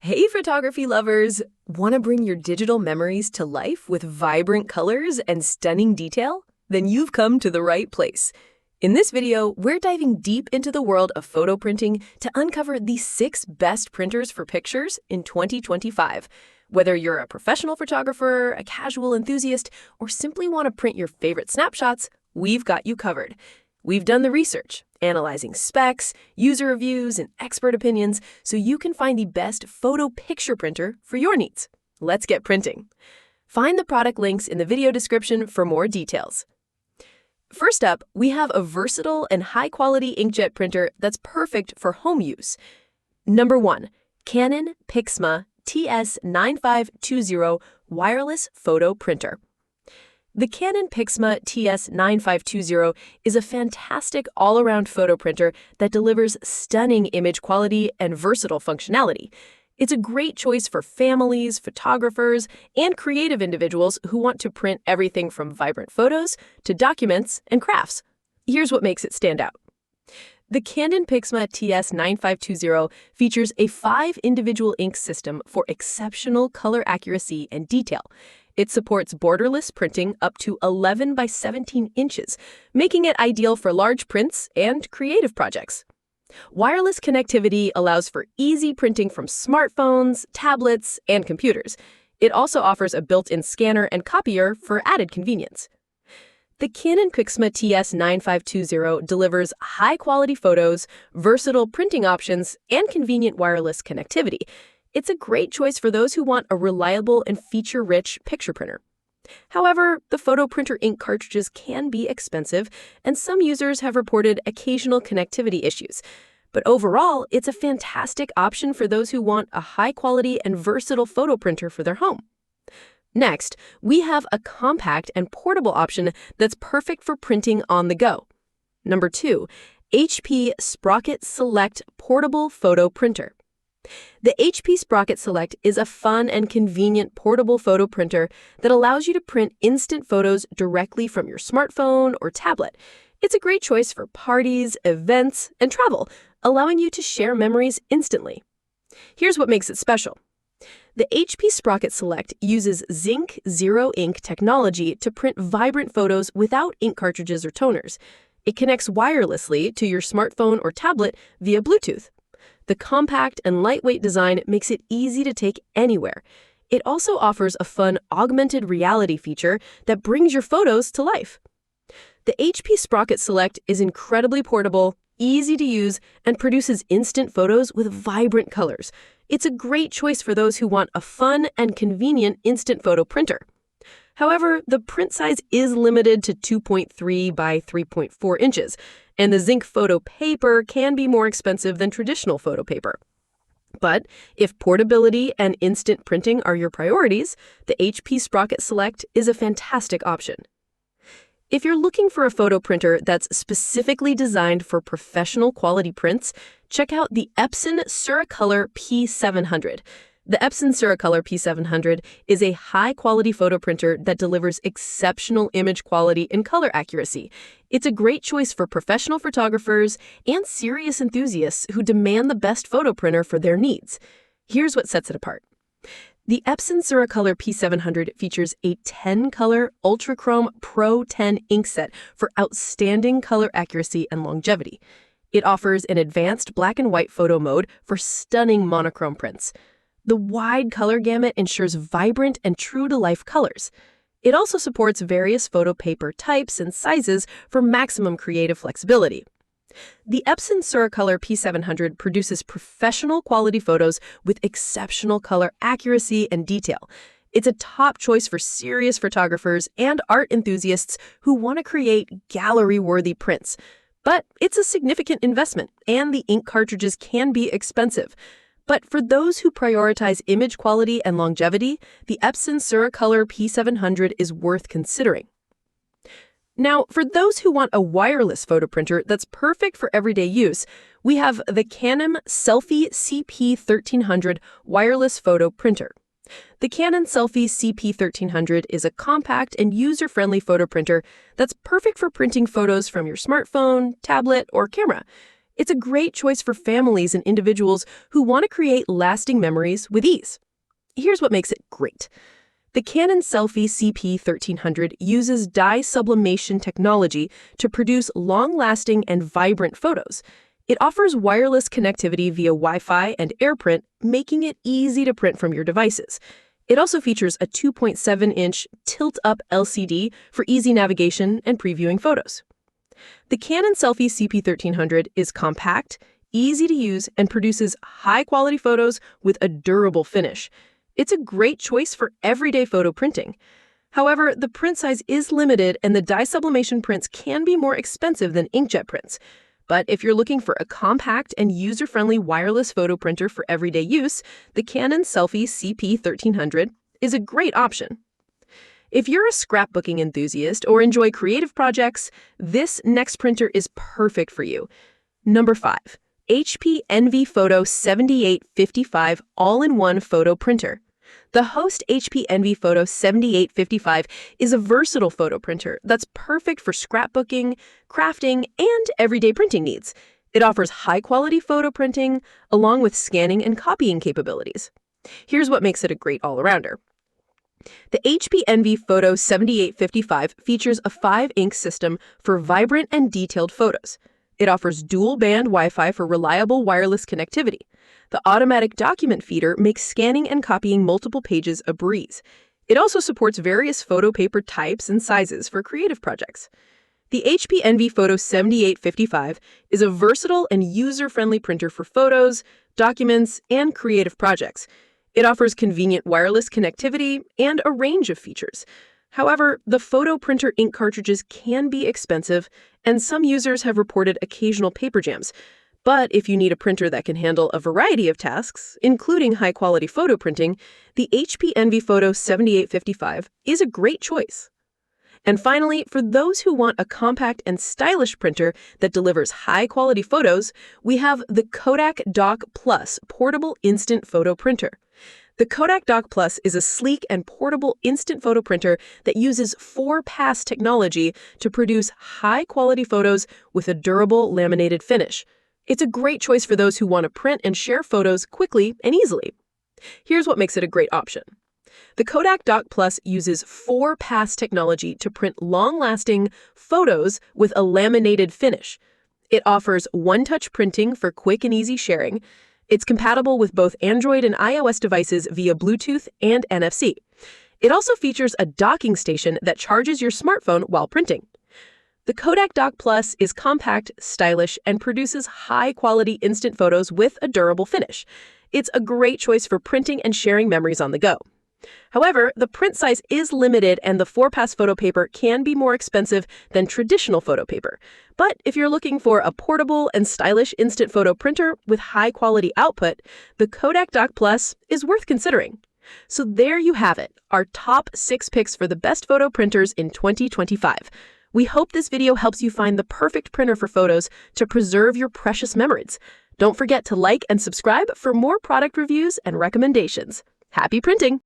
Hey, photography lovers! Want to bring your digital memories to life with vibrant colors and stunning detail? Then you've come to the right place. In this video, we're diving deep into the world of photo printing to uncover the 6 best printers for pictures in 2025. Whether you're a professional photographer, a casual enthusiast, or simply want to print your favorite snapshots, we've got you covered. We've done the research, analyzing specs, user reviews, and expert opinions so you can find the best photo picture printer for your needs. Let's get printing. Find the product links in the video description for more details. First up, we have a versatile and high-quality inkjet printer that's perfect for home use. Number 1. Canon Pixma TS9520 Wireless Photo Printer. The Canon Pixma TS9520 is a fantastic all-around photo printer that delivers stunning image quality and versatile functionality. It's a great choice for families, photographers, and creative individuals who want to print everything from vibrant photos to documents and crafts. Here's what makes it stand out. The Canon Pixma TS9520 features a 5-individual ink system for exceptional color accuracy and detail. It supports borderless printing up to 11 by 17 inches, making it ideal for large prints and creative projects. Wireless connectivity allows for easy printing from smartphones, tablets, and computers. It also offers a built-in scanner and copier for added convenience. The Canon Pixma TS9520 delivers high-quality photos, versatile printing options, and convenient wireless connectivity. It's a great choice for those who want a reliable and feature-rich picture printer. However, the photo printer ink cartridges can be expensive, and some users have reported occasional connectivity issues. But overall, it's a fantastic option for those who want a high-quality and versatile photo printer for their home. Next, we have a compact and portable option that's perfect for printing on the go. Number 2, HP Sprocket Select Portable Photo Printer. The HP Sprocket Select is a fun and convenient portable photo printer that allows you to print instant photos directly from your smartphone or tablet. It's a great choice for parties, events, and travel, allowing you to share memories instantly. Here's what makes it special. The HP Sprocket Select uses Zinc Zero Ink technology to print vibrant photos without ink cartridges or toners. It connects wirelessly to your smartphone or tablet via Bluetooth. The compact and lightweight design makes it easy to take anywhere. It also offers a fun augmented reality feature that brings your photos to life. The HP Sprocket Select is incredibly portable, easy to use, and produces instant photos with vibrant colors. It's a great choice for those who want a fun and convenient instant photo printer. However, the print size is limited to 2.3 by 3.4 inches, and the zinc photo paper can be more expensive than traditional photo paper. But if portability and instant printing are your priorities, the HP Sprocket Select is a fantastic option. If you're looking for a photo printer that's specifically designed for professional quality prints, check out the Epson SureColor P700. The Epson SureColor P700 is a high-quality photo printer that delivers exceptional image quality and color accuracy. It's a great choice for professional photographers and serious enthusiasts who demand the best photo printer for their needs. Here's what sets it apart. The Epson SureColor P700 features a 10-color Ultrachrome Pro 10 inkset for outstanding color accuracy and longevity. It offers an advanced black and white photo mode for stunning monochrome prints. The wide color gamut ensures vibrant and true-to-life colors. It also supports various photo paper types and sizes for maximum creative flexibility. The Epson SureColor P700 produces professional quality photos with exceptional color accuracy and detail. It's a top choice for serious photographers and art enthusiasts who want to create gallery-worthy prints. But it's a significant investment, and the ink cartridges can be expensive. But for those who prioritize image quality and longevity, the Epson SureColor P700 is worth considering. Now, for those who want a wireless photo printer that's perfect for everyday use, we have the Canon Selphy CP1300 wireless photo printer. The Canon Selphy CP1300 is a compact and user-friendly photo printer that's perfect for printing photos from your smartphone, tablet, or camera. It's a great choice for families and individuals who want to create lasting memories with ease. Here's what makes it great. The Canon Selphy CP1300 uses dye sublimation technology to produce long-lasting and vibrant photos. It offers wireless connectivity via Wi-Fi and AirPrint, making it easy to print from your devices. It also features a 2.7-inch tilt-up LCD for easy navigation and previewing photos. The Canon Selphy CP1300 is compact, easy to use, and produces high-quality photos with a durable finish. It's a great choice for everyday photo printing. However, the print size is limited and the dye sublimation prints can be more expensive than inkjet prints. But if you're looking for a compact and user-friendly wireless photo printer for everyday use, the Canon Selphy CP1300 is a great option. If you're a scrapbooking enthusiast or enjoy creative projects, this next printer is perfect for you. Number 5. HP Envy Photo 7855 All-in-One Photo Printer. The Host HP Envy Photo 7855 is a versatile photo printer that's perfect for scrapbooking, crafting, and everyday printing needs. It offers high-quality photo printing along with scanning and copying capabilities. Here's what makes it a great all-arounder. The HP Envy Photo 7855 features a 5-ink system for vibrant and detailed photos. It offers dual-band Wi-Fi for reliable wireless connectivity. The automatic document feeder makes scanning and copying multiple pages a breeze. It also supports various photo paper types and sizes for creative projects. The HP Envy Photo 7855 is a versatile and user-friendly printer for photos, documents, and creative projects. It offers convenient wireless connectivity and a range of features. However, the photo printer ink cartridges can be expensive, and some users have reported occasional paper jams. But if you need a printer that can handle a variety of tasks, including high-quality photo printing, the HP Envy Photo 7855 is a great choice. And finally, for those who want a compact and stylish printer that delivers high-quality photos, we have the Kodak Dock Plus Portable Instant Photo Printer. The Kodak Dock Plus is a sleek and portable instant photo printer that uses 4-pass technology to produce high-quality photos with a durable laminated finish. It's a great choice for those who want to print and share photos quickly and easily. Here's what makes it a great option. The Kodak Dock Plus uses 4-pass technology to print long-lasting photos with a laminated finish. It offers one-touch printing for quick and easy sharing. It's compatible with both Android and iOS devices via Bluetooth and NFC. It also features a docking station that charges your smartphone while printing. The Kodak Dock Plus is compact, stylish, and produces high-quality instant photos with a durable finish. It's a great choice for printing and sharing memories on the go. However, the print size is limited and the 4-pass photo paper can be more expensive than traditional photo paper. But if you're looking for a portable and stylish instant photo printer with high-quality output, the Kodak Dock Plus is worth considering. So there you have it, our top 6 picks for the best photo printers in 2025. We hope this video helps you find the perfect printer for photos to preserve your precious memories. Don't forget to like and subscribe for more product reviews and recommendations. Happy printing!